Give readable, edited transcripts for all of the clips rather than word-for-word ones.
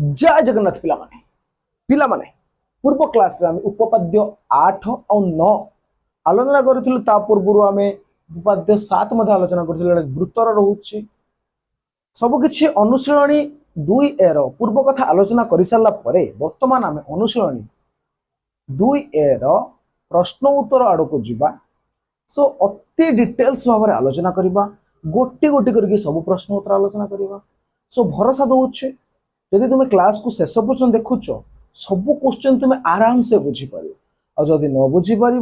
जय जगन्नाथ पिला माने पूर्व क्लास रे आमे उपपाद्य 8 और 9 आलोचना करथिलु। ता पूर्व आमे उपपाद्य 7 मध्ये आलोचना करथिलु। वृत्तर रहउछि सब किछि अनुशीलनी 2 ए रो पूर्व कथा आलोचना करि सारला परे वर्तमान आमे अनुशीलनी 2 ए रो प्रश्न उत्तर आड़ को जिबा। सो अति डिटेल्स भाव में आलोचना करबा, गोटी गोटी करके सब प्रश्न उत्तर आलोचना करबा। सो भरोसा दउछि यदि तुम क्लास को शेष पर्यंत देखुच सब क्वेश्चन तुम आराम से बुझी पार। और जदि न बुझी पार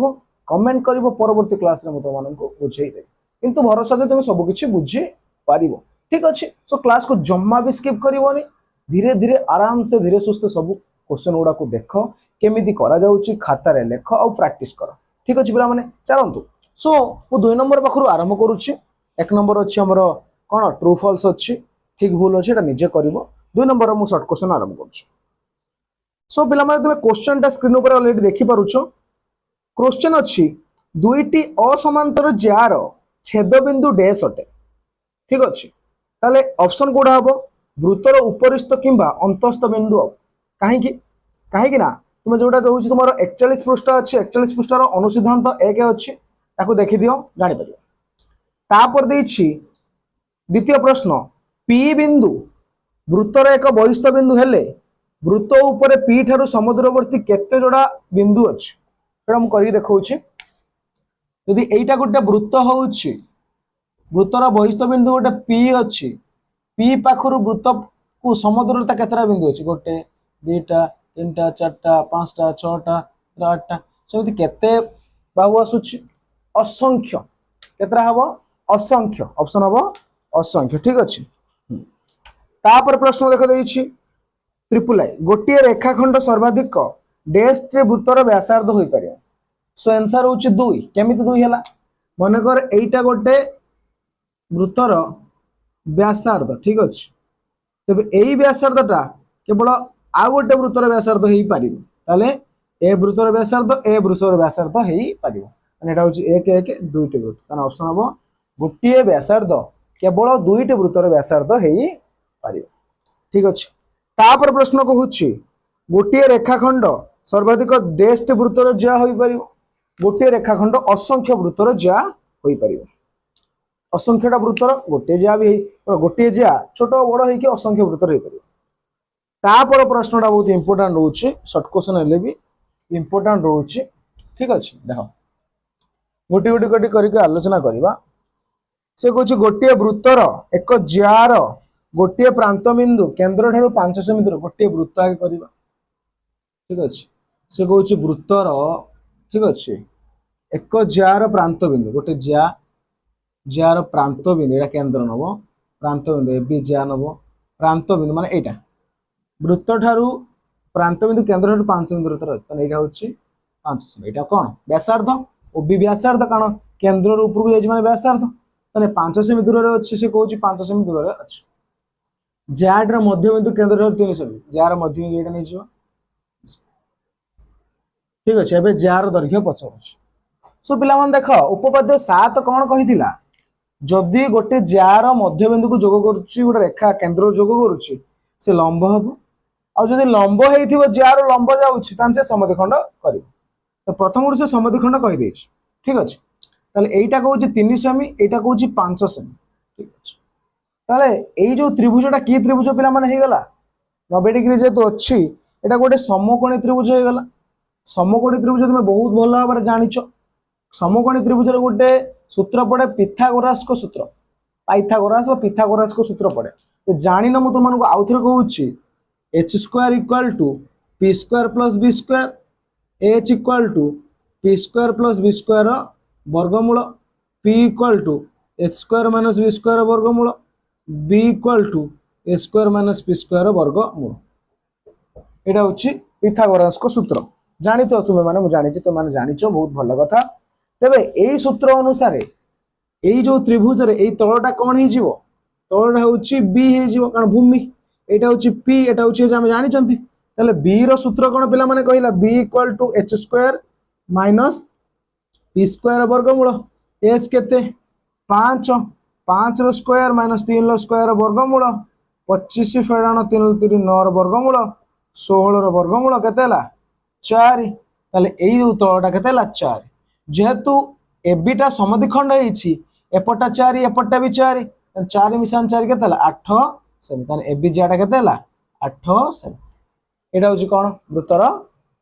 कमेंट कर परवर्ती क्लास रे तुम बुझे किंतु भरोसा दे तुम सब किछि बुझी पार। ठीक अच्छे। सो क्लास को जम्मा भी स्किप करनी, धीरे धीरे आराम से धीरे सुस्थ सब क्वेश्चन गुड़ा को देख केमिति करा जाउछि, खातार लेख और प्रैक्टिस कर। ठीक अच्छे पिला माने चलतु। सो मु 2 नंबर पाखरु आरंभ करुछि। 1 नंबर अछि हमर कोन ट्रू फॉल्स अछि, ठीक भूल अछि एटा निजे करबो। 2 नंबर मु शॉर्ट क्वेश्चन आरंभ करुछि। सो पिला माने तुमे क्वेश्चन टा स्क्रीन ऊपर ऑलरेडी देखि पारुछो। क्वेश्चन अछि दुईटी असमांतर जार छेद बिंदु डैश अटे। ठीक अछि। ताले ऑप्शन कोडा हबो वृत्तर उपरिस्थ किंबा अंतस्थ बिंदु। काहे कि ना तुमे जोटा दउछि तुमरो 41 पृष्ठ अछि, 41 पृष्ठर अनुसिद्धांत 1 अछि, ताको देखि दियो जानि परियो। तापर देछि द्वितीय प्रश्न पी बिंदु वृत्तर एक बहिस्थ बिंदु हेले वृत्त उपरे पी ठारू समुद्रवर्ती केते जोड़ा बिंदु अछि सेटा हम करी देखौछि। यदि एइटा गोटे वृत्त होउछि, वृत्तर बहिस्थ बिंदु गोटे पी अछि, पी पाखरु वृत्त को समुद्रता केतरा बिंदु अछि गोटे दुईटा तीनटा चारटा पांचटा छटा आठटा सेमति केते बाहु आसुछि असंख्य। केतरा हबो असंख्य। ऑप्शन हबो असंख्य। ठीक अछि। तापर प्रश्न देख देछि ट्रिपल आई गोटे रेखाखंड सर्वाधिक डैश रे वृत्तर व्यासार्ध होई पारे। सो आंसर होछि 2। केमिति 2 हैला माने कर एइटा गोटे वृत्तर व्यासार्ध। ठीक अछि। तबे एई व्यासार्धटा केवल आ गोटे वृत्तर व्यासार्ध हेई पारिबो। ताले ए वृत्तर व्यासार्ध ए वृत्तर व्यासार्ध हेई पारिबो। माने एटा होछि 1 1 2 टे वृत्त। ताना ऑप्शन हबो गोटे व्यासार्ध केवल 2 टे वृत्तर व्यासार्ध हेई पारिबो। ठीक अछि। तापर प्रश्न कहूछि गोटे रेखाखंड सर्वाधिक डैश टे वृत्तर ज्या होई पारिबो। गोटे रेखाखंड असंख्य वृत्तर ज्या होई पारिबो। असंख्यटा वृत्तर गोटे ज्या भी गोटे ज्या छोट बड़ हेई कि असंख्य वृत्तर हेई पारिबो। तापर प्रश्नटा बहुत इंपोर्टेंट रहउछि, शॉर्ट क्वेश्चन हेले भी इंपोर्टेंट रहउछि। ठीक अछि। देखो गोटी गोटी गोटी करके आलोचना करिबा। से कहूछि गोटे वृत्तर एक ज्यार गोटे प्रांत बिंदु केंद्र ठारू 500 मीटर गोटे वृत्त आगे करिबा। ठीक अछि। से कहूछि वृत्तर ठीक अछि एक ज्यार प्रांत बिंदु गोटे ज्यार प्रांत बिंदु एटा केंद्र नबो प्रांत बिंदु ए बी ज्या नबो प्रांत बिंदु माने एटा वृत्त ठारू प्रांत बिंदु केंद्र ठारू 500 मीटर दूर तने एटा होछि 500। एटा कोन व्यासार्ध ओ बी व्यासार्ध कान केंद्र रो ऊपर जाय माने व्यासार्ध तने 500 मीटर दूर रे अछि। से कहूछि 500 मीटर दूर रे अछि। ज्याड रो मध्य बिंदु केंद्र ठारू 300 ज्यार मध्य बिंदु एटा नै जिवो। ठीक अछि। एबे ज्यार दैर्घ्य 50। सो पिला मन देखो उपपाद्य 7 कोन कहितिला जदि गोटे ज्यार मध्य बिंदु को जोग करूछि गोटे रेखा केंद्र जोग करूछि से लंब हबो। आ जदि लंब हेइथिबो ज्यार लंब जाउछि तान से समद्विखंड करिवो। तो प्रथम से समद्विखंड कहि देछि। ठीक अछि। ताले एइटा कहूछि 300 सेमी एइटा कहूछि 500 सेमी। ठीक अछि। ताले एइ जो त्रिभुजटा की त्रिभुज पिला माने हे गला 90 डिग्री जेतु अछि एटा गोटे समकोणी त्रिभुज हे गला। समकोणी त्रिभुज तुमे बहुत भल भाबरे जानिछो। समकोणी त्रिभुज रे गोटे सूत्र पड़े पिथागोरास को सूत्र, पाइथागोरास व पिथागोरास को सूत्र पड़े। तो जानि न मु तुम मानको आउथरे कहूछि h square equal to p square plus b square h equal to p square plus b square वर्गमूल p equal to h square minus b square वर्गमूल b equal to a square minus p square वर्गमूल। एटा होछि पिथागोरास को सूत्र। जानि तो तुमे माने मु जानि छि तुम माने जानिछो बहुत भल कथा। तबे एई सूत्र अनुसार एई जो त्रिभुज रे एई तळटा कोन हे जिवो तळटा होछि b हे जिवो कारण भूमि एटा होछि p एटा होछि जे हम जानि छथि। तले b रो सूत्र कोन पिला माने कहिला b equal to h square minus p square वर्गमूल h केते 5 5 रो स्क्वायर माइनस 3 रो स्क्वायर वर्गमूल 25 फेड़ाण 3 3 9 वर्गमूल 16 वर्गमूल केते 4 ताले एई तलटा केते 4 जेहेतु एबिटा समद्विखंड होईछि एपटा 4 एपटा भी 4 4 मिसान 4 केते 8 सेमी ताले एबी ज्याटा केते 8 सेमी एटा होछि कोन वृत्तर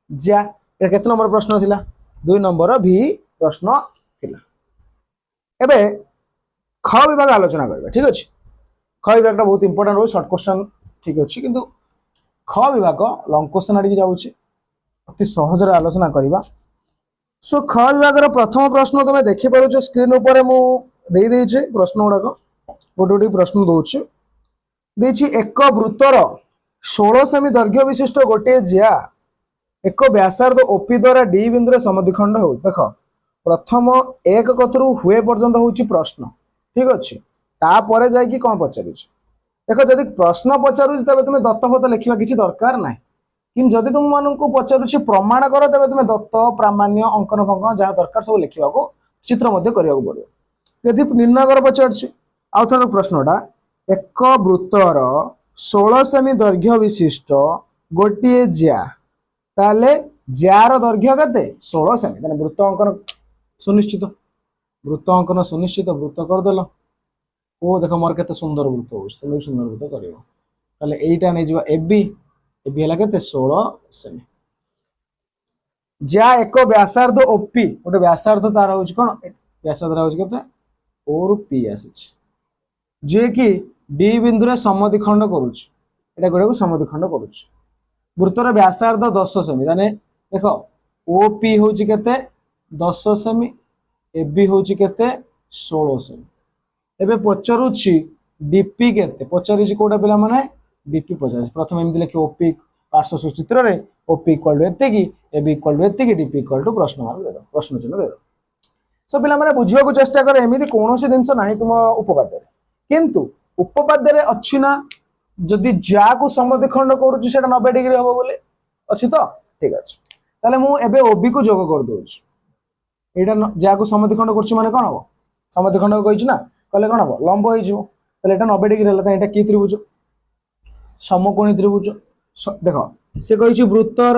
ज्या एटा केते नंबर प्रश्न थिला 2 नंबर भी प्रश्न थिला एबे ख विभाग आलोचना करबा ठीक अछि ख विभाग बहुत इंपोर्टेंट हो शॉर्ट क्वेश्चन ठीक अछि किंतु ख विभाग लॉन्ग क्वेश्चन आडि जाउछि अति सहज रे आलोचना करबा सो ख विभाग रो प्रथम प्रश्न तुम देखि पारुछ स्क्रीन ऊपर मु देई देई छी प्रश्न गुडा गोटे गोटे प्रश्न दउछि देछि एक वृत्तर 16 सेमी दैर्घ्य विशिष्ट गोटे ज्या एक व्यासार्ध ओपी द्वारा डी बिंदु रे समद्विखंड हो देख प्रथम एक कतरु हुए पर्यंत होछि प्रश्न ठीक अछि तापर जाय कि कोन पचारिछ देख जदि प्रश्न पचारुछ तबे तुमे दत्तफत लिखिबा किछि दरकार नाही किन जदि तुम माननकु पचारुछ प्रमाण कर तबे तुमे दत्त प्रामाण्य अंकन फंकन जहा दरकार सब लिखिबा को चित्र मध्ये करिया को पड़ियो यदि निर्णय कर पचारछ आउथर प्रश्नटा एक वृत्तर 16 सेमी दैर्घ्य विशिष्ट गोटे ज्या ताले ज्यार दैर्घ्य केते 16 सेमी ताने वृत्त अंकन सुनिश्चित वृत्त कर देलो ओ देखो मोर केते सुंदर वृत्त हो तुम सुंदर वृत्त करियो ताले एटा नै जिवा एबी एबी हला केते 16 सेमी ज्या एक व्यासार्ध ओपी गोटे व्यासार्ध तार होछ कोन व्यासार्ध होछ केते और पी आसीछ जे कि डी बिंदु रे समद्विखंड करूछ एटा गोटे को समद्विखंड करूछ वृत्तर व्यासार्ध 10 सेमी ताने देखो ओपी होछ केते 10 सेमी एबी होछ केते 16 सेमी एबे पचरुछि डीपी केते पचरिछि कोडा पिला माने डीपी पचास प्रथम एमि लिखि ओपी पार्श्व चित्र रे ओपी इक्वल टू एते की एबी इक्वल टू एते की डीपी इक्वल टू प्रश्न मार्क दे दो प्रश्न चिन्ह दे दो सब पिला माने बुझिबा को चेष्टा कर एमिति कोनोसी जिंस नाही तुम उपपाद्य किंतु उपपाद्य रे अछि ना जदि ज्या को समद्विखंड करूछि सेटा 90 डिग्री होबो बोले अछि तो ठीक अछि ताले मु एबे ओबी को जोग कर दोछि एटा ज्या को समद्विखंड करछि माने कोन हो समद्विखंड कहिछि ना कहले कोन हो लंब होई जिवो ताले एटा 90 डिग्री हला त एटा की त्रिभुज समकोणी त्रिभुज देखो से कहिछि वृत्तर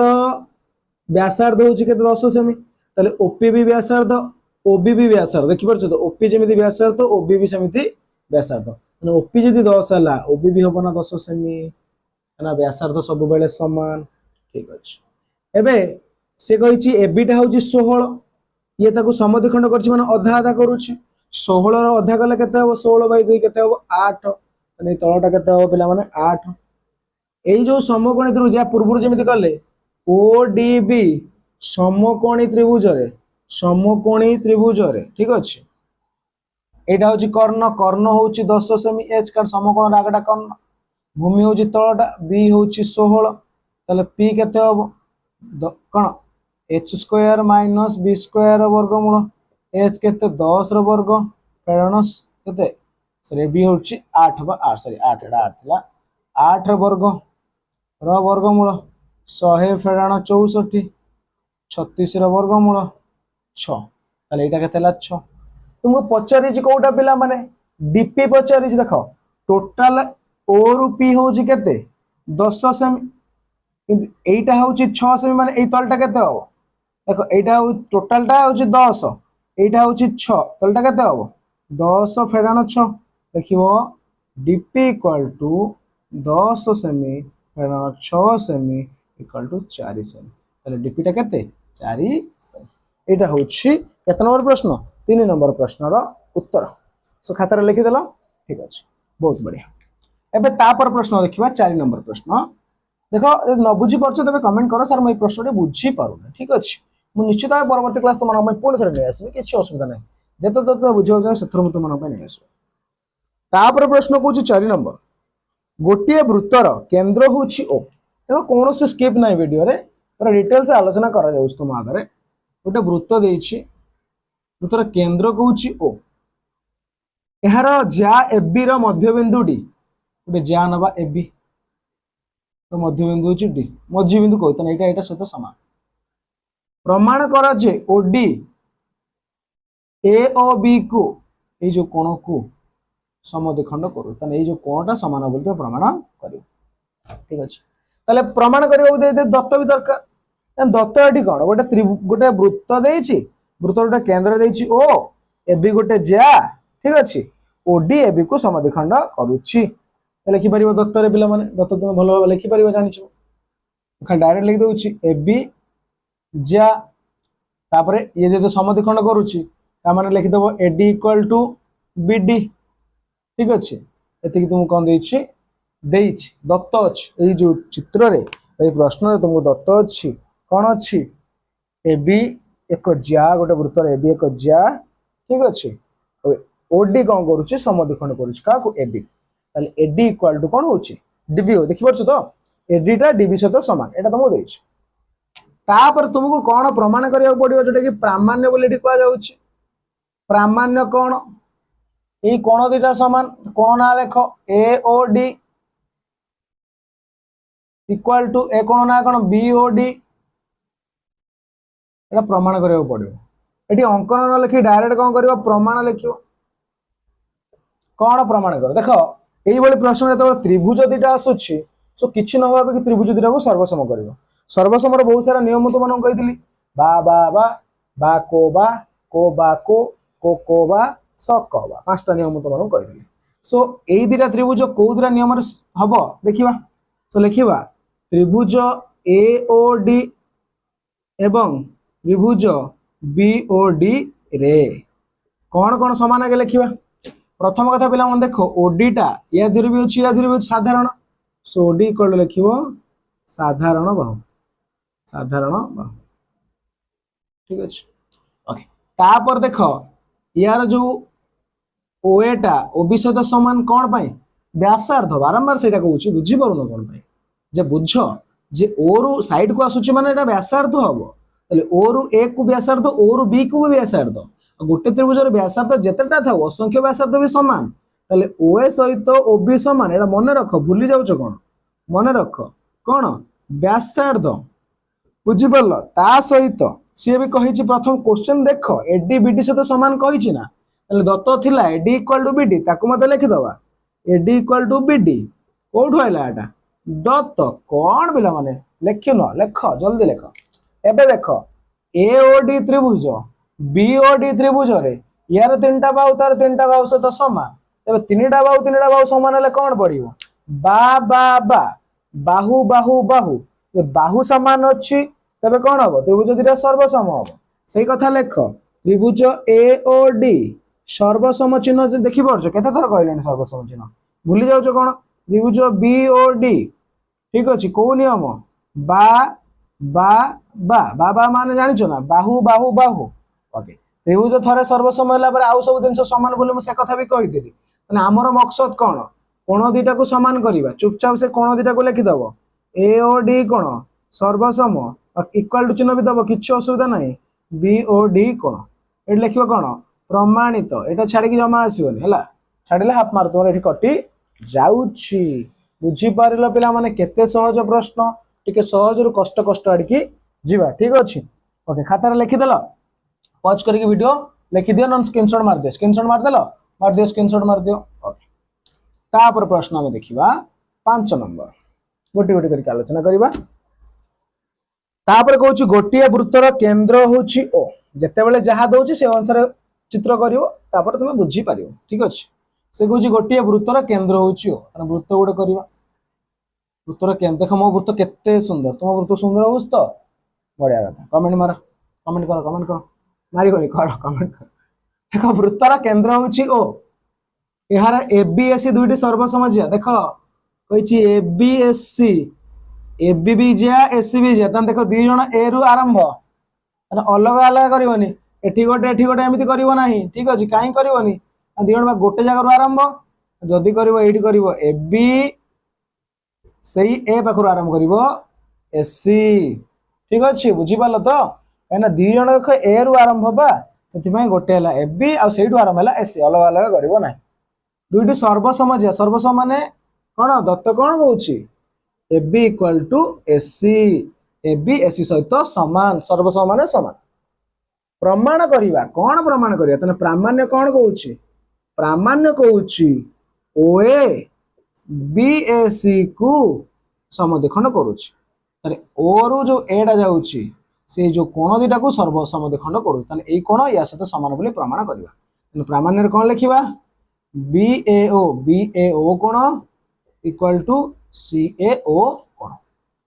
व्यासार्ध होछि केते 10 सेमी ताले ओपी भी व्यासार्ध ओबी भी व्यासार्ध देखि परछ तो ओपी जेमिति व्यासार्ध ओबी भी सेमिति व्यासार्ध माने ओपी जदि 10 हला ओबी भी होबो ना 10 सेमी ना व्यासार्ध सब बेले समान ठीक अछि एबे से कहिछि एबिटा होछि 16 ये ताको समद्विखंड करछि माने आधा आधा करूछि 16 रो आधा कले केते हो 16/2 केते हो 8 माने तळटा केते हो पिला माने 8 एई जो समकोणी त्रिभुज या पूर्व जेमिति कले ओडीबी समकोणी त्रिभुज रे ठीक अछि एटा होछि कर्ण कर्ण होछि 10 सेमी एच का समकोण रागटा कर्ण भूमि होछि तळटा बी होछि 16 ताले पी केते हो कोन h square minus b square वर्गमूल h केते 10 रो वर्ग फेरण केते सॉरी b होछि 8 बा 8 सॉरी 8 एटा 8 थिला 8 रो वर्ग रो वर्गमूल 100 फेरण 64 36 रो वर्गमूल 6 ताले एटा केते ला 6 तुमको पचारि छि कोटा पिला माने डीपी पचारि छि देखो टोटल ओ रु पी होछि केते 10 सेमी किंतु एटा होछि 6 सेमी माने एई तलटा केते हो देखो एटा हो टोटलटा होछि 10 एटा होछि 6 तलटा केते हो 10 फेडाण 6 देखिबो डीपी इक्वल टू 10 सेमी फेडाण 6 सेमी इक्वल टू 4 सेमी ताले डीपी टा केते 4 सेमी एटा होछि केते नंबर प्रश्न 3 नंबर प्रश्न रो उत्तर सो खाता रे लिखि देलो ठीक अछि बहुत बढ़िया एबे तापर प्रश्न देखिबा 4 नंबर प्रश्न देखो न बुझी परछ तबे कमेंट करो सर मैं प्रश्न रे बुझी पारु ठीक अछि मु निश्चित भाव परवर्ती क्लास तुम मन पुणी थरे नै आसबे किछि असुविधा नै जते तते बुझियो जाय सेथर मु तुम मन नै आसबे तापर प्रश्न कोछि 4 नंबर गोटिए वृत्तर केंद्र होछि ओ देखो कोनो से स्किप नै वीडियो रे पूरा डिटेल से आलोचना करा जाउछ तुम आगरे गोटे वृत्त देछि वृत्तर केंद्र कोछि ओ एहार ज्या एबी रो मध्यबिंदु डी गोटे ज्या नबा एबी तो मध्यबिंदु होछि डी मध्यबिंदु कोइ त एटा एटा सहित समान प्रमाण कर जे ओडी ए ओ बी को ए जो कोण को समद्विखंड करू ताने ये जो कोणटा समान बोली तो प्रमाण करियो ठीक अछि ताले प्रमाण करियो दे दत्त भी दरकार दत्त एठी कोन गोटे वृत्त देछि वृत्त गोटे केंद्र देछि ओ एबी गोटे ज्या ठीक अछि ओडी एबी को समद्विखंड करूछि लिखि परिबो दत्त रे पिला माने दत्त तुम भलो भाबे लिखि परिबो जानिछो खाली डायरेक्ट लिखि दउछि एबी ज्या तापरे ये जे समद्विखंड करूछि ता माने लिखि देबो एडी इक्वल टू बीडी ठीक अछि एतिकि तुम कोन देछि दत्त अछि ए जो चित्र रे ए प्रश्न रे तुमको दत्त अछि कोन अछि एबी एक ज्या गोटे वृत्त रे एबी एक ज्या ठीक अछि ओडी कोन करूछि समद्विखंड करूछि का को एबी ताले एडी इक्वल टू कोन होछि डीबी हो देखि परछु तो एडी टा डीबी सहित समान एटा तुमको देछि तापर तुमको कोन प्रमाण करिया पड़ियो जोटा कि प्रामाण्य बोली एठी कहा जाउछि प्रामाण्य कोन ए कोन दुटा समान कोन आ लेख ए ओ डी इक्वल टू ए कोन ना कोन बी ओ डी एटा प्रमाण करिया पड़ियो एठी अंकन न लिखि डायरेक्ट कोन करियो प्रमाण लिखियो कोन प्रमाण कर देखो एई बळी प्रश्न जतो त्रिभुज दुटा आसुछि सो किछि न होबा कि त्रिभुज दुटा को सर्वसम करियो सर्वसम रो बहुत सारा नियम तो मन कहितली बा को बा स क बा पांचटा नियम तो मन कहितली सो एई दुटा त्रिभुज को दुटा नियम रे हबो देखिबा सो लिखिबा त्रिभुज ए ओ डी एवं त्रिभुज बी ओ डी रे कौन कौन समान आगे लिखिबा प्रथम कथा पिला मन देखो ओडी टा या धीरे भी अछि या धीरे भी साधारण सो ओडी इक्वल लिखिबो साधारण बाहु ठीक अछि ओके तापर देखो यार जो ओएटा ओबी सहित समान कोन पई व्यासार्ध बारंबार सेटा कहूची बुझी परुनो कोन पई जे बुझ जे ओ रु साइड को आसुची माने एटा व्यासार्ध हबो तले ओ रु ए को व्यासार्ध ओ रु बी को भी व्यासार्ध गोटे त्रिभुजर व्यासार्ध जेतेटा थाउ असंख्य व्यासार्ध भी समान तले ओए सहित ओबी समान एटा मने रख भूली जाउछ कोन मने रख कोन व्यासार्ध बुझी परल ता सहित सी भी कहिछि प्रथम क्वेश्चन देख एडी बीडी सहित समान कहिछि ना तले दत्त थिला एडी इक्वल टू बीडी ताकू मते लिखि दवा एडी इक्वल टू बीडी कोठु आइला एटा दत्त कोन बिला माने लिखि न लेख जल्दी लेख एबे देख एओडी त्रिभुज बीओडी त्रिभुज रे यार तीनटा बाहु तार तीनटा बाहु सहित समान तबे तीनटा बाहु समान हेले कोन पड़िबो बा बाहु बाहु बाहु ये बाहु समान अछि तबे कोन हबो त्रिभुज दिटा सर्वसम हबो सेही कथा लेख त्रिभुज एओडी सर्वसम चिन्ह जे देखि परछ केते थर कहलेनी सर्वसम चिन्ह भूली जाउछ कोन त्रिभुज बीओडी ठीक अछि को नियम बा माने जानिछ ना बाहु बाहु बाहु ओके त्रिभुज थरे सर्वसम होला पर आउ सब दिन समान बोले म से कथा भी कहि देली माने हमर मकसद कोन कोन दिटा को समान करिबा चुपचाप से कोन दिटा को लिखि दबो ए ओ डी कोन सर्वसम इक्वल टू चिन्ह भी दबो किछ असुविधा नाही बी ओ डी कोन एट लिखिबो कोन प्रमाणित एटा छाडी कि जमा आसीबोनी हला छाडीले हाफ मार तोर एठी कटि जाउछि बुझी पारिलो पिला माने केते सहज प्रश्न टिके सहज रु कष्ट आडकी जीवा ठीक अछि ओके खाता रे लिखि देलो पॉज करके वीडियो लिखि दियो नन स्क्रीनशॉट मार देलो मार दियो स्क्रीनशॉट मार दियो ओके तापर प्रश्न हम देखिबा 5 नंबर गोटी गोटी करके आलोचना करिबा तापर कहूची गोटिए वृत्तर केंद्र होची ओ जते बेले जहा दोची से अनुसार चित्र करिवो तापर तुमे बुझी पारिवो ठीक अछि से कहूची गोटिए वृत्तर केंद्र होची ओ तने वृत्त गोटे करिबा वृत्तर केंद्र देख मो वृत्त केते सुंदर तुम वृत्त सुंदर होस तो बढ़िया कथा कमेंट मार कमेंट करो मारी कोनी कर कमेंट कर देखो वृत्तर केंद्र होची ओ एहार एबीएससी दुईटी सर्वसमझिया देखो कहिची एबीएससी एबी भी जिया एससी भी जिया तन देखो दी जण ए रु आरंभ तने अलग अलग करिवनी एठी गोटे एमिति करिवो नाही ठीक अछि काई करिवनी दी जण बा गोटे जगह रु आरंभ जदी करिवो एठी करिवो एबी सही ए पाखरु आरंभ करिवो एससी ठीक अछि बुझी पालो तो काना दी जण देखो ए रु आरंभ बा सेति पय गोटे हला एबी आ सेठु आरंभ हला एससी अलग अलग करिवो नाही दुईटी सर्वसमझिया सर्वसम माने कोन दत्त कोन कहउची AB equal to SC AB SC सहित समान सर्वसम माने समान प्रमाण करिवा कोन प्रमाण करिया तने प्रामाण्य कोन कहउची प्रामाण्य कहूची ओए बीएसी को समद्विखंड करूची तारे ओ रु जो एटा जाउची से जो कोण दुटा को सर्व समद्विखंड करूची ताने एई कोण या सहित समान बोली प्रमाण करबा तेनु प्रामाण्य रे कोन लिखिबा बीएओ कोण इक्वल टू सीएओ कोण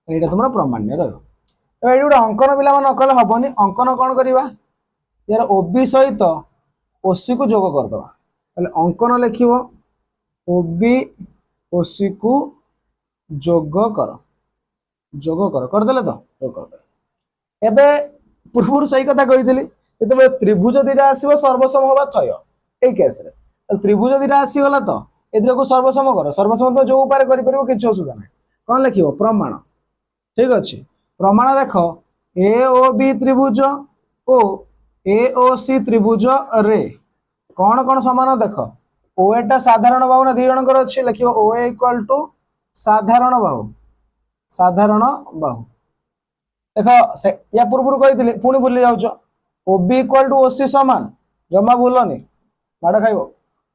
एटा तुमरा प्रामाण्य रहयो तो एई गोटे अंकन पिला मन नकले हबनी अंकन कोन करबा यार ओबी सहित ओसी को जोग कर दबा ताले अंकन लिखिबो ओबी ओसी को जोग कर देले तो जोग कर दे एबे पूर्व सही कथा कहितली जेते त्रिभुज दिटा आसीबो सर्वसम होबा थय ए केस रे त्रिभुज दिटा आसी गला तो एदिरा को सर्वसम कर सर्वसम तो जो उपाय करि परबो किछ असुविधा नै कोन लिखिबो प्रमाण ठीक अछि प्रमाण देखो ए ओ बी त्रिभुज ओ ए ओ सी त्रिभुज रे कौन कौन समान देख ओ एटा साधारण बाहु ना दी जनकर अछि लिखिबो ओ ए इक्वल टू साधारण बाहु देख या पूर्व कही पुणी भूली जाऊच O B equal to OC समान जमा भूलनी माड़ खाइबो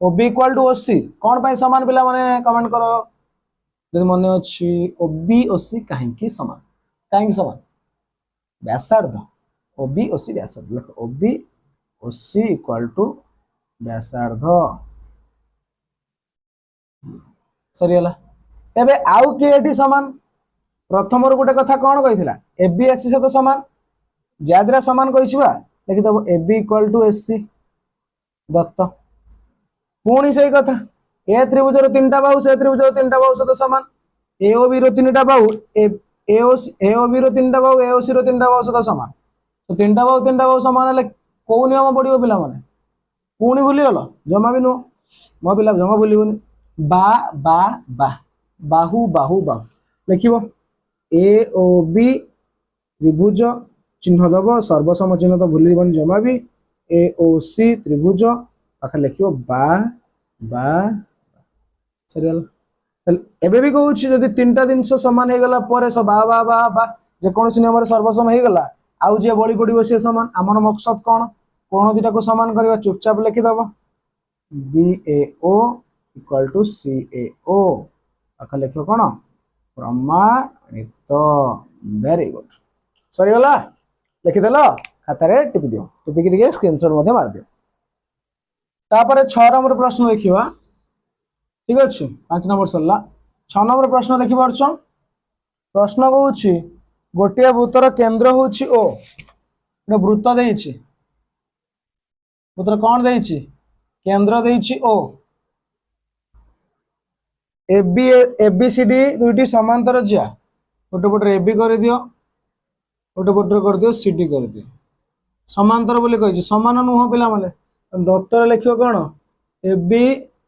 O B equal to OC कौन पाई समान पिला माने कमेंट करो जदि मने अछि ओ बी ओसी काहेकि समान व्यासार्ध ओ बी ओसी व्यासार्ध लिख O B OC equal to व्यासार्ध सरीला एबे आउ के एटी समान प्रथम रो गोटे कथा कोन कहिथिला ए बी एस सी सहित समान जाद्रा समान कहिछबा लिखि दबो A B equal to S C दत्त पुणी सही कथा ए त्रिभुज रो तीनटा बाहु से त्रिभुज रो तीनटा बाहु सहित समान ए ओ बी रो तीनटा बाहु ए ओ बी रो तीनटा बाहु ए ओ सी रो तीनटा बाहु सहित समान तो तीनटा बाहु समान ले को नियम पड़िबो पिला माने पुणी भूली गलो जमा भी नो मो पिला जमा भूलिबोनी बा बा बा बाहु बाहु बाहु लिखिबो ए ओ बी त्रिभुज चिन्ह दब सर्वसम चिन्ह तो भूलिबोनी जमा भी ए ओ सी त्रिभुज पाखे लिखिबो बा बा सरील एबे भी कहूँ जदि तीनटा जिनस समान हो गला पर बा बा बा बा जेकोसी नियम सर्वसम हो गला आउ जे बड़ी पड़ो सी समान आमर मकसद कौन कोण दुटा को समान करवा चुपचाप लिखिदब बीएओ इक्वल टू सीएओ पाख लिख कौन प्रमाणित वेरी गुड सरीगला लिखिदेल खातार टिपि दियो टिपिक स्क्रीनशॉट मार दियो तापर 6 नंबर प्रश्न देखिबा ठीक अच्छे 5 नंबर सरला 6 नंबर प्रश्न देखि पारछ प्रश्न कहूँ गोटे वृत्तर केंद्र हूँ ओ गोटे वृत्त देइछि वृत्तर कौन देइछि केंद्र देइछि ओ एबीसीडी दुईटी समांतर जिया गोटे पटे एबी कर दियो गोटे पटे कर दियो सीडी कर दियो समांतर बोली कहिछि समान नुह पिला माने दत्तर लिखियो कौन एबी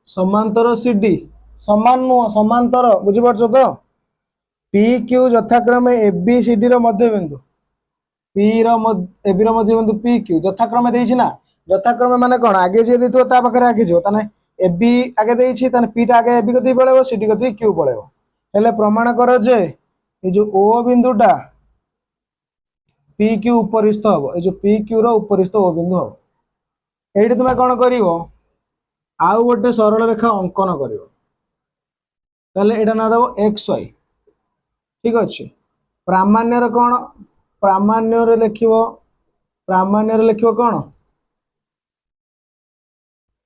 समांतर सीडी समान नुह समांतर बुझी पारछ तो पी क्यू यथाक्रमे एबी सीडी रो मध्य बिंदु पी रो एबी रो मध्य बिंदु पी क्यू यथाक्रमे देइछि ना यथाक्रमे माने कोन आगे जे देतो ता पाखरे आगे जो ताने एबी आगे देइछि ताने पी टा आगे एबी कति पळेबो सीडी कति क्यू पळेबो हेले प्रमाण करो जे ए जो ओ बिंदुटा पी क्यू उपरिस्थ हबो ए जो पी क्यू रो उपरिस्थ ओ बिंदु हबो एठी तुमे कोन करिवो आउ गोटे सरल रेखा अंकन करिवो ताले एटा ना दबो एक्स वाई ठीक अच्छे प्रामाण्य कौन प्रामाण्य लिखिबो कौन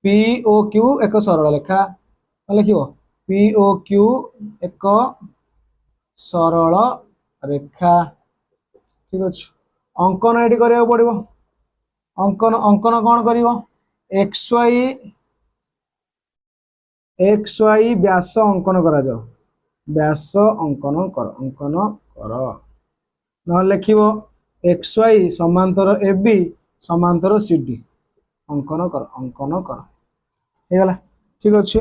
पी ओ क्यू एक सरल रेखा लिखिबो पी ओ क्यू एक सरल रेखा ठीक अच्छे अंकन ये करिया पड़िबो अंकन अंकन कौन करिवो एक्स वाई व्यास अंकन करा जाओ व्यास अंकन कर न लिखिबो एक्स वाई समांतर एबी समांतर सीडी अंकन कर हे गला ठीक अच्छे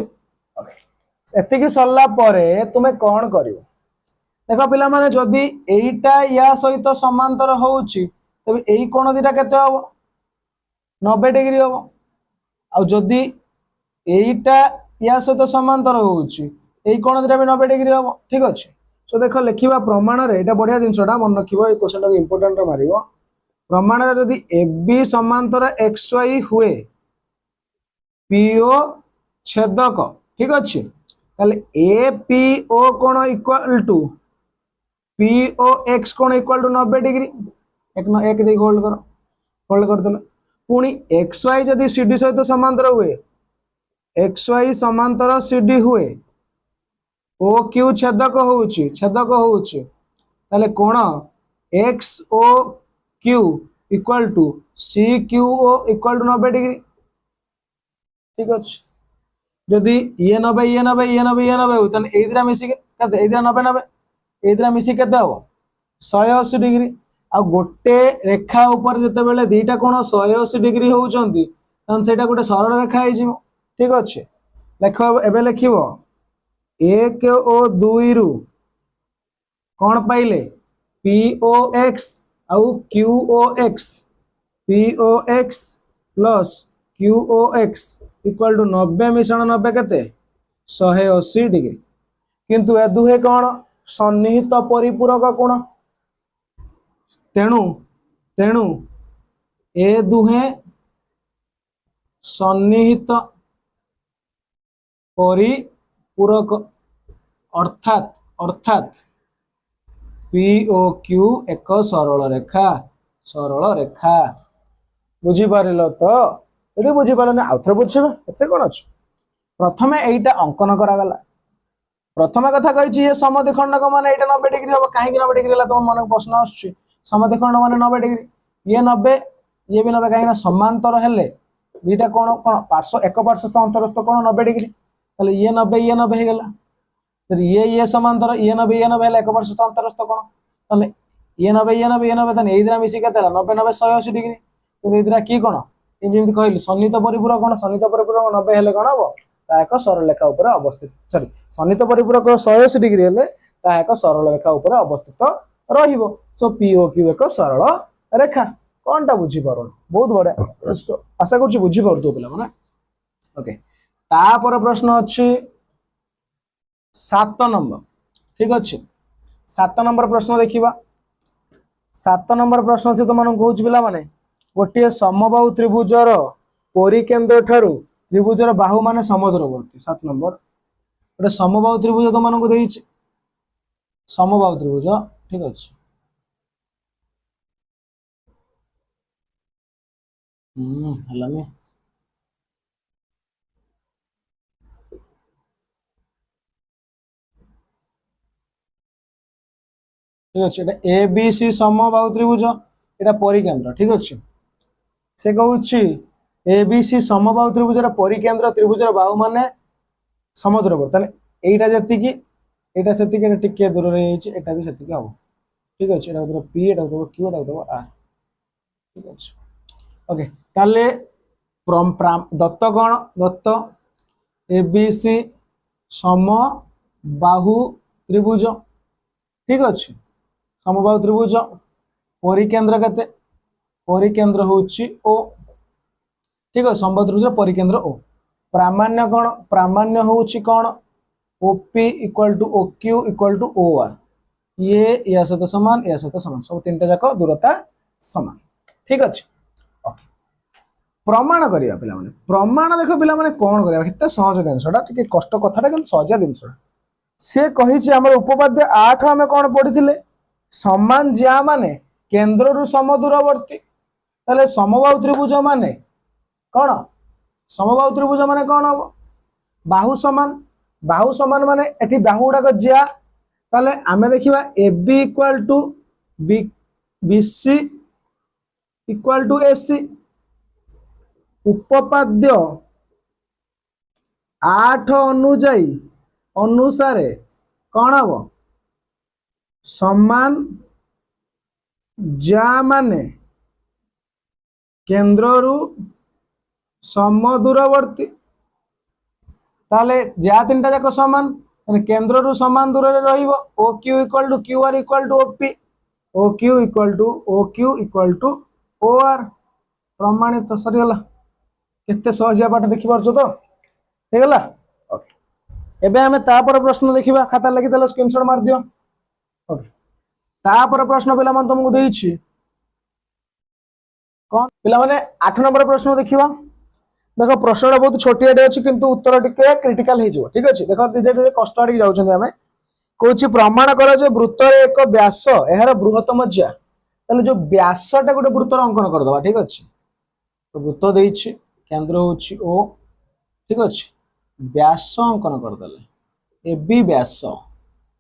एतिकी सरला परे तुमे कौन करिवो देख पिला माने जदि एईटा या सहित समांतर होउची तबे एई कोण दिटा केते हबो 90 डिग्री हबो आ जदि एईटा या सहित समांतर होउची एई कोण दिटा भी 90 डिग्री हबो ठीक अछि सो देख लिखिबा प्रमाण रे एटा बढ़िया जिंसटा मन रखिबो ए क्वेश्चन को इंपोर्टेंट रे मारिबो प्रमाण रे जदि एबी समांतर एक्स वाई हुए पीओ छेदक ठीक अच्छे ताले ए पी ओ कौन equal to P O X कौन इक्वल टू 90 डिग्री एक दे होल्ड कर देला पुणी एक्स वाई जदि सीडी सहित समांतर हुए एक्स वाई समांतर सीडी हुए ओ क्यू छेदक होउची ताले कोण X O Q equal to C Q O equal to 90 degree ठीक अच्छे जदि ये 90 ये 90 ये 90 ये 90 हो ए दिरा मिसी के ए दिरा 90 90 ए दिरा मिसी केते हो 180 डिग्री आ गोटे रेखा ऊपर जते बेले दीटा कोण 180 डिग्री होउचंती तन सेटा गोटे सरल रेखा हे जिवो ठीक अच्छे देखो एबे लिखिबो 1 ओ 2 रु कौन पाइले पी ओ एक्स आउ Q O X P O X plus Q O X equal to 90 मिश्रण 90 केते 180 डिग्री किंतु ए दुहे कौन सन्निहित परिपूरक कोण तेणु तेणु ए दुहे सन्निहित परिपूरक अर्थात अर्थात पी ओ क्यू एक सरल रेखा बुझी पारिल तो यदि बुझी पारन आउ थे बुझेबा एते कोन अछि प्रथमे एइटा अंकन करागला प्रथम कथा कहि ये समद्विखंडक माने एइटा 90 डिग्री हो काहे कि 90 डिग्री ला तो मन प्रश्न आछी समद्विखंड माने 90 डिग्री ये 90 ये भी 90 काहे समांतर हेले दीटा कोन कोन पार्श्व एक पार्श्व अंतरस्थ कोन 90 डिग्री ताले ये 90 हे गेला तो ये समांतर ये 90 हेला एक पार्श्व अंतरस्थ कोन ताले ये 90 तने एदिरा मिसी केतेला 90 90 180 डिग्री तो एदिरा की कोन जेमति कहली सन्निहित परिपूरक कोन सन्निहित परिपूरक 90 हेले कोन हबो ता एक सरल रेखा ऊपर अवस्थित सॉरी सन्निहित परिपूरक 180 डिग्री हेले ता एक सरल रेखा ऊपर अवस्थित रहिबो सो पीओ क्यू एक सरल रेखा कोनटा बुझी पारो बहुत बढिया आशा करछि बुझी पारतो पिला माने ओके तापर प्रश्न अछि 7 नंबर ठीक अछि 7 नंबर प्रश्न देखिबा 7 नंबर प्रश्न से तो मन कहूछ पिला माने गोटे समबाहु त्रिभुजर परिकेंद्र ठारू त्रिभुजर बाहु माने समदूरवर्ती 7 नंबर गोटे समबाहु त्रिभुज तो मन को देइछ समबाहु त्रिभुज ठीक अछि हलाने ठीक अच्छे ए बी सी समबाहु त्रिभुज एटा परिकेंद्र ठीक अच्छे से कहूँ ए बी सी समबाहु त्रिभुजर परिकेंद्र त्रिभुजर बाहु माने समदूरवर्ती ताले एटा जतिकी एटा सेतिकी एटा टिके दूर रे हिच एटा भी सेतिकी हबो ठीक अच्छे एटा दो पी एटा दो क्यू एटा दो आर ठीक अच्छे ओके ताले दत्त गण दत्त ए बी सी समबाहु त्रिभुज ठीक अच्छे समबाहु त्रिभुज परिकेंद्र केते परिकेंद्र होउची ओ ठीक है समबाहु त्रिभुज परिकेंद्र ओ प्रामाण्य कोण प्रामाण्य होउची कोण OP equal to O Q equal to O R ये या सहित समान सब तीनटा जाक दूरता समान ठीक अच्छे ओके प्रमाण करिया पिला माने प्रमाण देखो पिला माने कोन करिया हेते सहज जिनसटा टिके कष्ट कथाटा किंतु सहज जिनसटा से कहिछि हमर उपपाद्य 8 हमें कोन पढिथिले समान ज्या माने केंद्र रु समदूरवर्ती ताले समबाहु त्रिभुज माने कोन समबाहु त्रिभुज माने कोन हो बाहु समान माने एठी बाहु गुडा ज्या ताले आमे देखिबा AB equal to BC equal to AC उपपाद्य 8 अनुसारे कौन हम समान ज्या माने केंद्र रु समदूरवर्ती ताले ज्या तीनटा जाक समान केंद्र रु समान दूर रे रहिबो O Q equal to Q R equal to OP O Q equal to O R प्रमाणित तो सरीगला केते सहजिया पाठ देखि परछो तो हेगला ओके एबे हमें तापर प्रश्न देखिबा खाता लिखि देलो स्क्रीनशॉट मार दियो ओके तापर प्रश्न पिला मन तुमको देइछि कोन पिला माने 8 नंबर प्रश्न देखिबा देख प्रश्न बहुत छोटिया अच्छी किंतु उत्तर टिके क्रिटिकल हो ठीक अच्छे देख धीरे धीरे कष्ट आड़े जाऊँ आम कौच प्रमाण कर वृत्तर एक व्यास यार बृहत्तम ज्या ताले जो व्यासटा गोटे वृत्तर अंकन करदे ठीक अच्छे तो वृत्त देछि केंद्र होछि ओ ठीक अच्छे व्यास अंकन करदे ए बी व्यास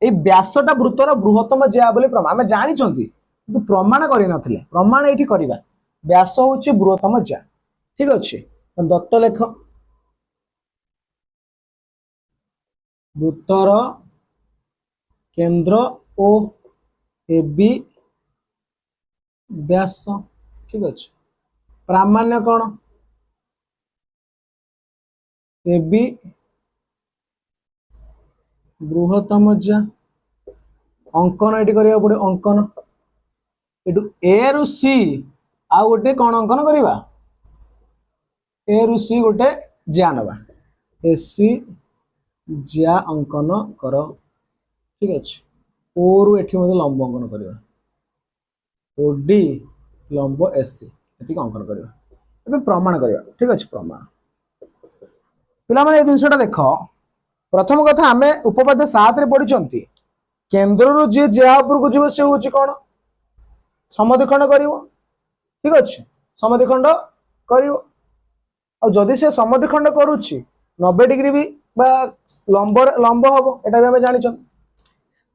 ए व्यासटा वृत्तर बृहत्तम ज्या बोली प्रमाण आम जानी किंतु प्रमाण करि नथिले प्रमाण एठी करिबा व्यास होछि बृहत्तम ज्या ठीक अच्छे दत्त लेख वृत्तर केंद्र ओ ए बी व्यास ठीक अच्छे प्रामाण्य कौन ए बी बृहत्तम ज्या अंकन ये करिया पड़े अंकन एटू ए रु सी आ गोटे कौन अंकन करवा ए रु सी गोटे ज्या नवा ए सी ज्या अंकन कर ठीक अच्छे ओ रु एठी मते लंब अंकन करवा ओ डी लंब एस सी एति अंकन करवा एबे प्रमाण करवा ठीक अच्छे प्रमाण पिला माने ए जिनसटा देख प्रथम कथा आमे उपपाद्य 7 रे पढिचंती केंद्र रु जे ज्या ऊपर को जीव से होची कोन समद्विखंड करिवो ठीक अच्छे समद्विखंड करिवो आ जदि से समद्विखंड करूची 90 डिग्री भी बा लंब लंब हबो एटा भी हमें जानिछन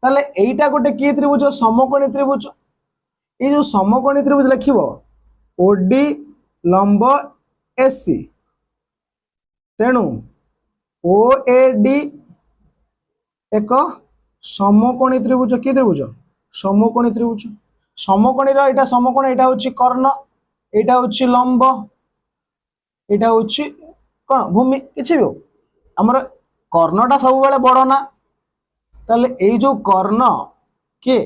ताले एइटा गोटे की त्रिभुज समकोणी त्रिभुज ए जो समकोणी त्रिभुज लिखिबो ओडी लंब एससी तेणु ओएडी एक समकोणी त्रिभुज की त्रिभुज समकोणी त्रिभुज समकोणी रो एटा समकोण एटा होची कर्ण एटा होची लंब एटा होची कोन भूमि किछि भी हमर कर्णटा सब बेले बड़ ना ताले ए जो कर्ण के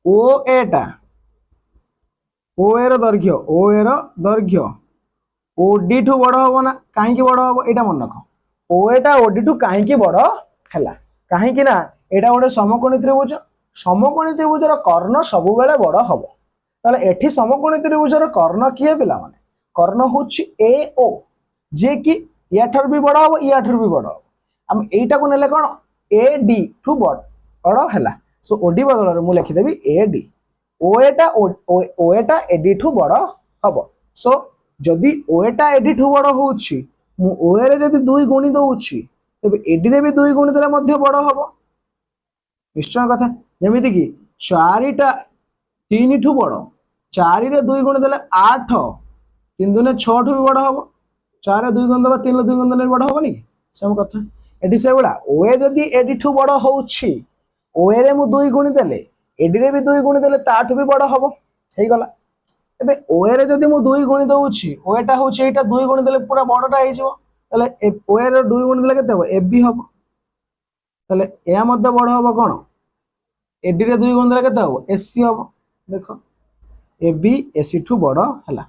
ओ एटा ओ एर दैर्घ्य ओडी ठू बड़ हम ना कहीं बड़ हम यहाँ मन रख ओ एटा ओडी ठू कहीं बड़ है कहीं ना एटा गोटे समकोणी त्रिभुज कर्ण सब बेले बड़ हम ताले एठी समकोणी त्रिभुजर कर्ण किए पिला माने कर्ण होछि ए ओ जे कि या ठर भी बड़ हम या ठर भी बड़ हम हम एटा को नेले कोन ए डी ठू बड़ है सो ओडी बदल मु लिखिदेवी ए डी ओएटा एडी ठू बड़ हम सो जदि ओएटा एडी ठू बड़ होउछि मु ओए रे जदि 2 गुणी दउछि तबे एडी रे भी 2 गुणी देले मध्य बड़ हम निश्चय कथा जेमिति कि 4 टा 3 ठू बड़ 4 रे 2 गुणी देले 8 3 दुने 6 ठू भी बड़ हम 4 रे 2 गुणी दबा 3 रे 2 गुणी देले बड़ हबनी सब कथा एडी से बड़ा ओए जदि एडी ठू बड़ होउछि ओए रे मु 2 गुणी देले एडी रे भी 2 गुणी देले ताठू भी बड़ हबो हेई गला एबे ओए रे जदि मु 2 गुणी दउछि ओएटा होछि एटा 2 गुणी देले पूरा बड़टा हेइ जबो ताले ओए रे 2 गुणी देले केते हबो एबी हबो ताले ए मध्ये बड़ हबो कोन एडी रे 2 गुणी देले केते हबो एससी हबो देखो एबी एसी ठू बड़ हला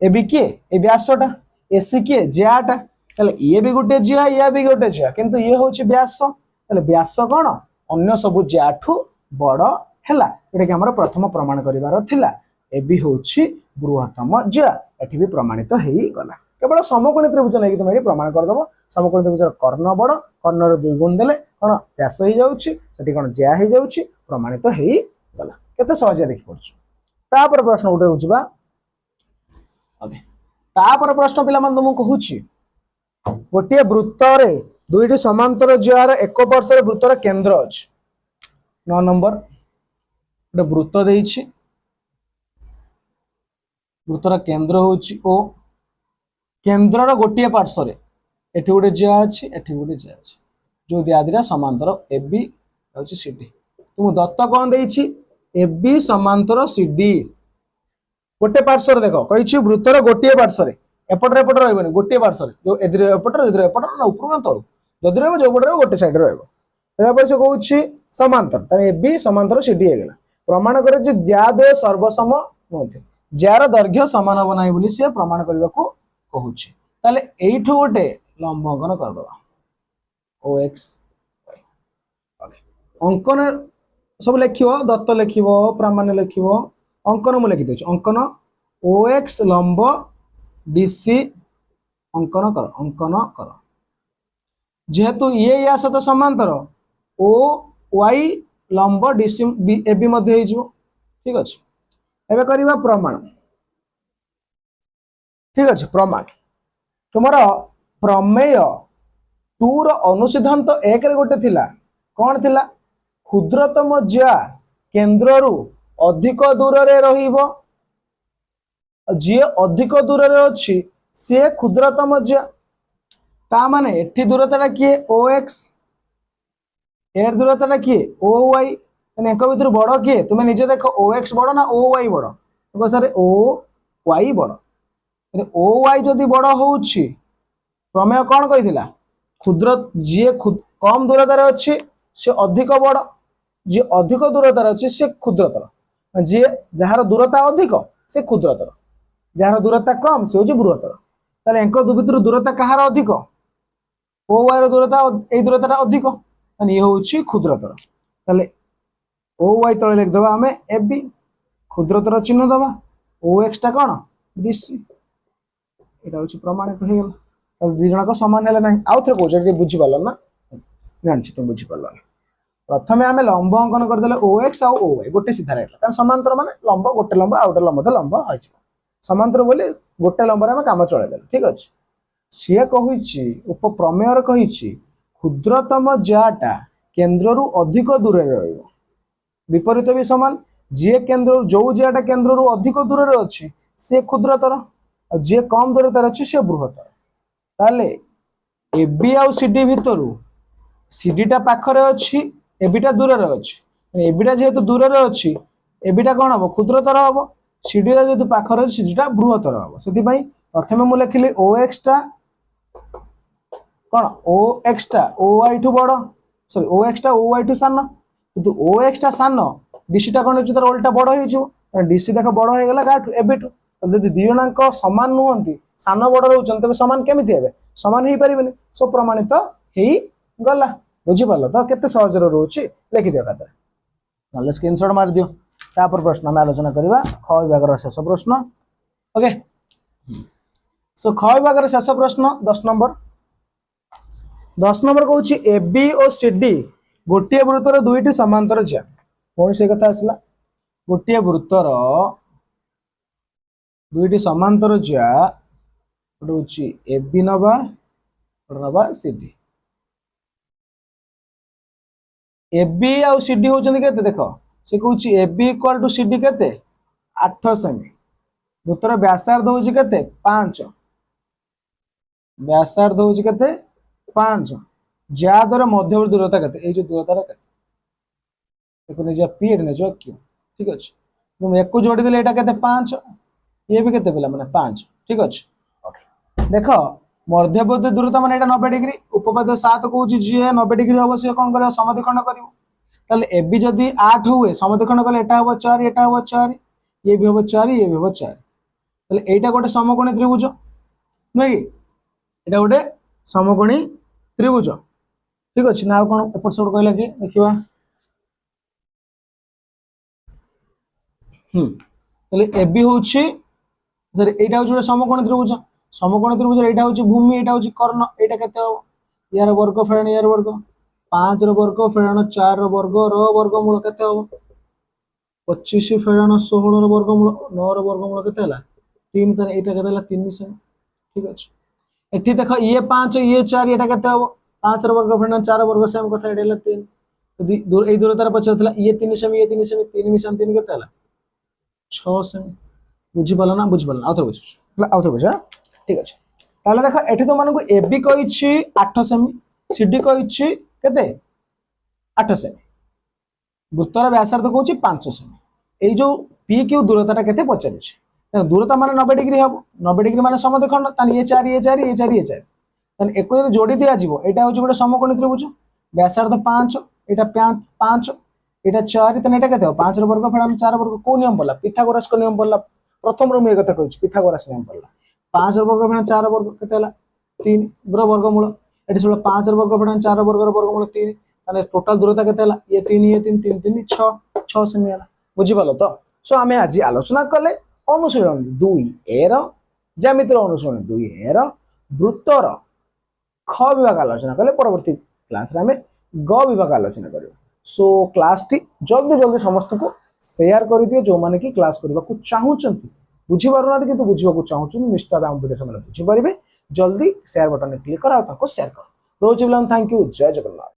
एबी के ए व्यासटा एसी के ज्याटा ताले ये भी गोटे ज्या या भी गोटे ज्या किंतु ये होछि व्यास ताले व्यास कोन अन्य सब ज्याठू बड़ हैला एटा कि हमर प्रथम प्रमाण करिवार थिला एबी होछि बृहत्तम ज्या एठी भी प्रमाणित हेई गला केवल समकोणी त्रिभुज नै कि तुम एठी प्रमाण कर दबो समकोणी त्रिभुजर कर्ण बड़ कर्ण रे 2 गुण देले कोन व्यास हेई जाउछि सेठी कोन ज्या हेई जाउछि प्रमाणित हेई गला केते सहज देखि पड़छु तापर प्रश्न उठे होछिबा ओके तापर प्रश्न पिला मन तुम कहूछि गोटे वृत्त रे दुईटी समांतर ज्यार एक पार्श्व वृत्तर केंद्र अछि 9 नंबर गोटे वृत्त देछि वृत्तर केंद्र होछि ओ केंद्रर गोटे पार्श्व रे एठी गोटे ज्या अछि एठी गोटे ज्या अछि जो दियादिरा समांतर एबी होछि सीडी तुम दत्त कोन देछि एबी समांतर सीडी गोटे पार्श्व रे देखो कहिछि वृत्तर गोटे पार्श्व रे एपटर एपटर रहबनी गोटे पार्श्व रे जो एदिरे एपटर ना ऊपर ना तळ जदि रहबो जो पटर गोटे साइड रहबो एरा पर से कहूछि समांतर तने एबी समांतर सीडी हे गेला प्रमाण करे जे ज्या द्वय सर्वसम नथि ज्यार दैर्घ्य समान हो नाही बोली से प्रमाण करबा को कहूछि ताले एठो गोटे लंब अंकन कर दबा ओएक्स ओके अंकन सब लिखिबो दत्त लिखिबो प्रामाण्य लिखिबो अंकन मु लिखि देछि अंकन ओएक्स लंब डीसी अंकन कर जेहेतु ये या सहित समांतर ओ वाई लंब डीसी एबी मध्य हो ठीक अच्छे एबे करबा प्रमाण ठीक अच्छे प्रमाण तुमर प्रमेय 2 रो अनुसिद्धांत 1 रे गोटे थिला कौन थिला क्षुद्रतम ज्या केंद्र रु अधिक दूर रे रहिबो जी अधिक दूर रे अछि से क्षुद्रतम ज्या ता माने एठी दूरता किए OX एर दूरता किए OY माने एक भीतर बड़ किए तुम निजे देख OX बड़ ना OY बड़ देखो सर OY बड़ OY जदि बड़ होउछि प्रमेय कौन कहिथिला क्षुद्र जी कम दूरतार अच्छी से अधिक बड़ जी अधिक दूरतार अच्छी से क्षुद्रतर जी जार दूरता अधिक से क्षुद्रतर जार दूरता कम से हूँ बृहत्तर ताले एंक भीतर दूरता कहार अधिक ओ वाई दूरता ए दूरता अधिक ये हूँ क्षुद्रतर ताले ओ वाई तले लिखिदेवा आम ए बी क्षुद्रतर चिन्ह दबा ओ एक्स टा कौन डीसी यहाँ हूँ प्रमाणित हो गला दी जनक समान है ना आउ थे कौन बुझीपार ना जानी तुम बुझीपार प्रथम आम लंब अंकन करदे OX आउ OY गोटे सीधा रहा समांतर माने लंब गोटे लंब आउ गोटे लंब लंब हो समांतर बोले गोटे लंबर आम कम चलैदे ठीक अच्छे सी कही उपप्रमेय कही क्षुद्रतम ज्याटा केन्द्र रु अधिक दूर विपरीत भी सामान जी केन्द्र जो ज्याटा केन्द्र रु अधिक दूर अच्छी सी क्षुद्रतर जी कम दूरतार अच्छी सी बृहत्तर ताले एबी आउ सीडी भितर सीडीटा पाखरे अच्छी एबीटा दूर अच्छी एबीटा जेहेतु दूर अच्छी एबीटा कौन हम क्षुद्रतर हम सीडीटा जेहेतु पाखरे अच्छी सीडीटा बृहत्तर हम से प्रथम मुझे लिखिली OX टा कौन OX टा OY ठू बड़ सॉरी OX टा OY ठू सान किंतु OX टा सान डीसी टा कौन तार ओल्टा बड़ हो डीसी देख बड़ हो गला गाठू एबीठू जदि दी जनाक सामान नुहंती सान बड़ रोचन तेज सामान केमी हे सामान हो पारे सो प्रमाणित हो गला बुझीपार तो केते सहज रोचे लिखिदियो खाते ना स्क्रीनशॉट मार दियो तापर प्रश्न आम आलोचना करवा ख विभाग शेष प्रश्न ओके सो ख विभाग शेष प्रश्न 10 नंबर कहूँ ए बी और सी डी गोटे वृत्तर दुईटी समांतर ज्या कौन से कथा आसला गोटे वृत्तर दुईटी समांतर ज्या गोटे ए बी नवा नवा सी डी ए बी आउ सी डी होचंदी केते देख से कहूँ A B equal to C D केते 8 सेमी वृत्तर व्यासार्ध होची केते 5 व्यासार्ध होची केते 5 ज्या द्वारा मध्यवर्ती दूरता केते ए जो दूरता केते देखो ने जा पी ने जो क्यू ठीक अछि तुम एक को जोड़ी देले एटा केते 5 ये भी केते पेला माने 5 ठीक अछि ओके देखो मध्यवर्ती दूरता माने एटा 90 डिग्री उपपाद्य 7 कहूँ जी 90 डिग्री हम से कौन कर समद्विखंड करिवो ताले ए बी जदी 8 हुए समद्विखंड कले एटा हो 4 एटा हो 4 ये भी हो 4 ये भी हो 4 ताले एटा गोटे समकोणी त्रिभुज नै कि एटा गोटे समकोणी त्रिभुज ठीक अछि ना कोन एपट सट कहला कि देखिबा ताले ए बी होछि सर एटा होछि समकोणी त्रिभुज एटा होछि भूमि एटा होछि कर्ण एटा केते हो यार वर्ग फेरण यार वर्ग 5 रो वर्ग फेरण 4 रो वर्ग रो वर्गमूल केते हो 25 फेरण 16 रो वर्गमूल 9 रो वर्गमूल केते हला 3 तर एटा केते हला 3 से ठीक अछि एठी देखो ये 5 ये 4 एटा केते हो 5 रो वर्ग फेरण 4 रो वर्ग सेम कथा एडला 3 दूर ए दूरतार पछरतला ये 3 सेमी ये 3 सेमी 3 मिशन 3 केते हला 6 सेमी बुझी पाला ना आउथर बुझ ठीक अछि ताले देखो एठी तो मानको ए बी कहिछि 8 सेमी सी डी कहिछि केते 8 सेमी वृत्तर व्यासार्ध कहूछि 5 सेमी ए जो पी क्यू दूरताटा केते पचारिछि त दूरता माने 90 डिग्री हबो 90 डिग्री माने समद्विखंड तान ये 4 ये 4 ये 4 ये 4 तान एको यदि जोड़ी दिया जिवो एटा होछि गोटे समकोणी त्रिभुज व्यासार्ध 5 एटा 5 एटा 4 तान एटा केते हो 5 रो वर्ग फेडाल 4 वर्ग को नियम पड़ला पिथागोरस को नियम पड़ला प्रथम रो मैं कथा कहिछि पिथागोरस नियम पड़ला 5 रो वर्ग फेडाल 4 वर्ग केते हला 3 रो वर्गमूल एटी सब 5 रो वर्ग फेडाल 4 वर्ग रो वर्गमूल 3 ताने टोटल दूरता केते हला ये 3 ये 3 3 3 6 सेमी हला बुझी पालो तो सो आमे आज आलोचना कले अनुशीलन 2 ए रो ज्यामितिर अनुशीलन 2 ए रो वृत्तर ख विभाग आलोचना कले परवर्ती क्लास रे हमें ग विभाग आलोचना करियो। सो क्लास टी जल्दी जल्दी समस्त को शेयर कर दियो जो माने कि क्लास करबा को चाहूचंती बुझी पारु ना किंतु बुझिबा को चाहूचु निश्चित हम वीडियो से बुझी परिबे जल्दी शेयर बटन क्लिक कर आ ताको शेयर कर रोज बिलाम थैंक यू जय जगन्नाथ।